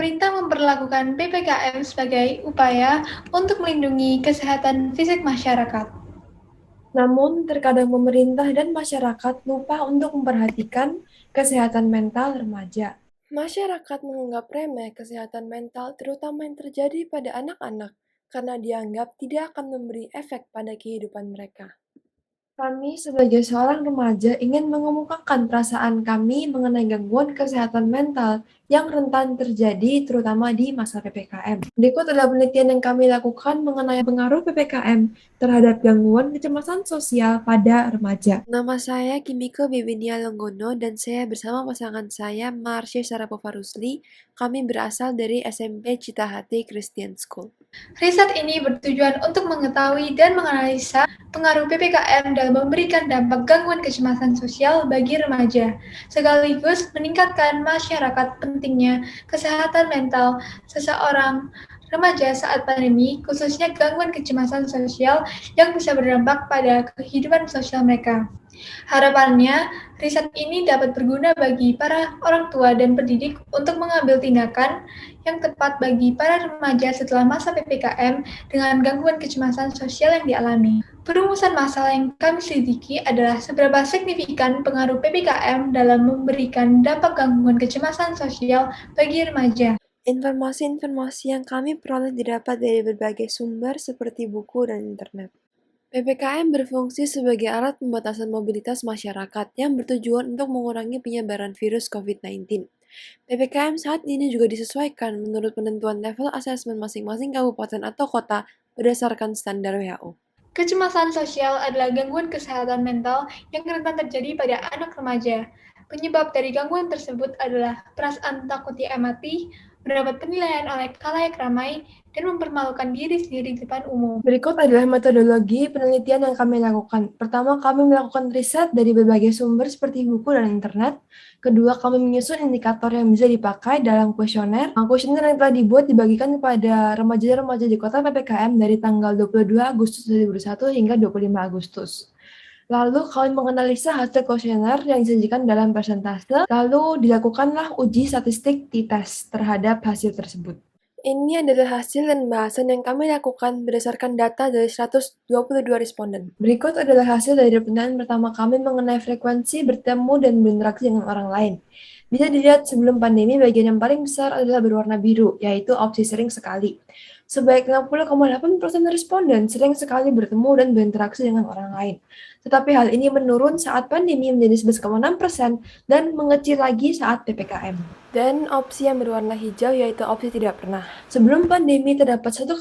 Pemerintah memperlakukan PPKM sebagai upaya untuk melindungi kesehatan fisik masyarakat. Namun, terkadang pemerintah dan masyarakat lupa untuk memperhatikan kesehatan mental remaja. Masyarakat menganggap remeh kesehatan mental terutama yang terjadi pada anak-anak karena dianggap tidak akan memberi efek pada kehidupan mereka. Kami sebagai seorang remaja ingin mengemukakan perasaan kami mengenai gangguan kesehatan mental yang rentan terjadi terutama di masa PPKM. Berikut adalah penelitian yang kami lakukan mengenai pengaruh PPKM terhadap gangguan kecemasan sosial pada remaja. Nama saya Kimiko Bibinia Longgono dan saya bersama pasangan saya Marsha Sharapova Rusli. Kami berasal dari SMP Citahati Christian School. Riset ini bertujuan untuk mengetahui dan menganalisa pengaruh PPKM dalam memberikan dampak gangguan kecemasan sosial bagi remaja, sekaligus meningkatkan masyarakat pentingnya kesehatan mental seseorang remaja saat pandemi, khususnya gangguan kecemasan sosial yang bisa berdampak pada kehidupan sosial mereka. Harapannya, riset ini dapat berguna bagi para orang tua dan pendidik untuk mengambil tindakan yang tepat bagi para remaja setelah masa PPKM dengan gangguan kecemasan sosial yang dialami. Perumusan masalah yang kami selidiki adalah seberapa signifikan pengaruh PPKM dalam memberikan dampak gangguan kecemasan sosial bagi remaja. Informasi-informasi yang kami peroleh didapat dari berbagai sumber seperti buku dan internet. PPKM berfungsi sebagai alat pembatasan mobilitas masyarakat yang bertujuan untuk mengurangi penyebaran virus COVID-19. PPKM saat ini juga disesuaikan menurut penentuan level asesmen masing-masing kabupaten atau kota berdasarkan standar WHO. Kecemasan sosial adalah gangguan kesehatan mental yang rentan terjadi pada anak remaja. Penyebab dari gangguan tersebut adalah perasaan takut diamati, mendapat penilaian oleh khalayak ramai, dan mempermalukan diri sendiri di depan umum. Berikut adalah metodologi penelitian yang kami lakukan. Pertama, kami melakukan riset dari berbagai sumber seperti buku dan internet. Kedua, kami menyusun indikator yang bisa dipakai dalam kuesioner. Kuesioner yang telah dibuat dibagikan kepada remaja-remaja di kota PPKM dari tanggal 22 Agustus 2021 hingga 25 Agustus. Lalu kami menganalisa hasil kuesioner yang disajikan dalam persentase, lalu dilakukanlah uji statistik t-test terhadap hasil tersebut. Ini adalah hasil dan bahasan yang kami lakukan berdasarkan data dari 122 responden. Berikut adalah hasil dari pertanyaan pertama kami mengenai frekuensi bertemu dan berinteraksi dengan orang lain. Bisa dilihat sebelum pandemi, bagian yang paling besar adalah berwarna biru, yaitu opsi sering sekali. Sebaik 60,8% responden sering sekali bertemu dan berinteraksi dengan orang lain. Tetapi hal ini menurun saat pandemi menjadi 11,6% dan mengecil lagi saat PPKM. Dan opsi yang berwarna hijau yaitu opsi tidak pernah. Sebelum pandemi, terdapat 1,6%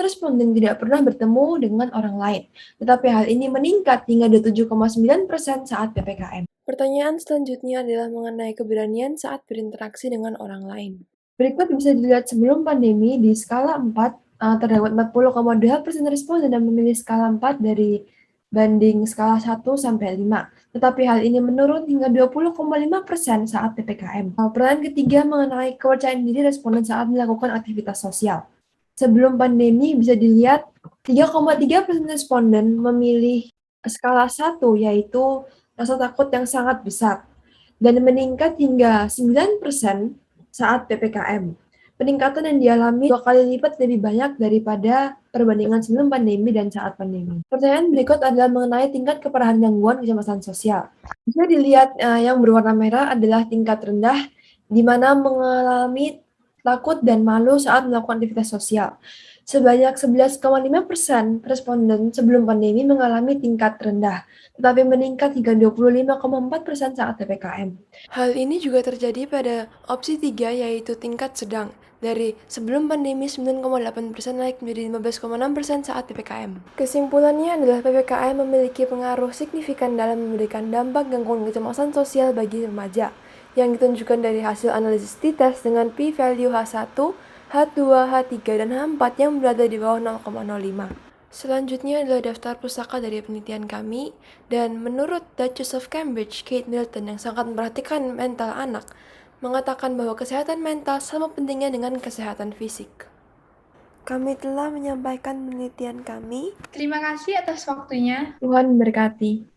responden tidak pernah bertemu dengan orang lain. Tetapi hal ini meningkat hingga 27,9% saat PPKM. Pertanyaan selanjutnya adalah mengenai keberanian saat berinteraksi dengan orang lain. Berikut bisa dilihat sebelum pandemi di skala 4, terdapat 40,2% responden yang memilih skala 4 dari banding skala 1 sampai 5. Tetapi hal ini menurun hingga 20,5% saat PPKM. Pertanyaan ketiga mengenai kepercayaan diri responden saat melakukan aktivitas sosial. Sebelum pandemi bisa dilihat 3,3% responden memilih skala 1, yaitu rasa takut yang sangat besar, dan meningkat hingga 9% saat PPKM. Peningkatan yang dialami 2 kali lipat lebih banyak daripada perbandingan sebelum pandemi dan saat pandemi. Pertanyaan berikut adalah mengenai tingkat keparahan gangguan kecemasan sosial. Bisa dilihat yang berwarna merah adalah tingkat rendah, di mana mengalami takut dan malu saat melakukan aktivitas sosial. Sebanyak 11,5% responden sebelum pandemi mengalami tingkat rendah, tetapi meningkat hingga 25,4% saat PPKM. Hal ini juga terjadi pada opsi 3 yaitu tingkat sedang. Dari sebelum pandemi 9,8% naik menjadi 15,6% saat PPKM. Kesimpulannya adalah PPKM memiliki pengaruh signifikan dalam memberikan dampak gangguan kecemasan sosial bagi remaja, yang ditunjukkan dari hasil analisis t-test dengan p-value H1, H2, H3, dan H4 yang berada di bawah 0,05. Selanjutnya adalah daftar pusaka dari penelitian kami, dan menurut Duchess of Cambridge, Kate Middleton yang sangat memperhatikan mental anak, mengatakan bahwa kesehatan mental sama pentingnya dengan kesehatan fisik. Kami telah menyampaikan penelitian kami. Terima kasih atas waktunya. Tuhan memberkati.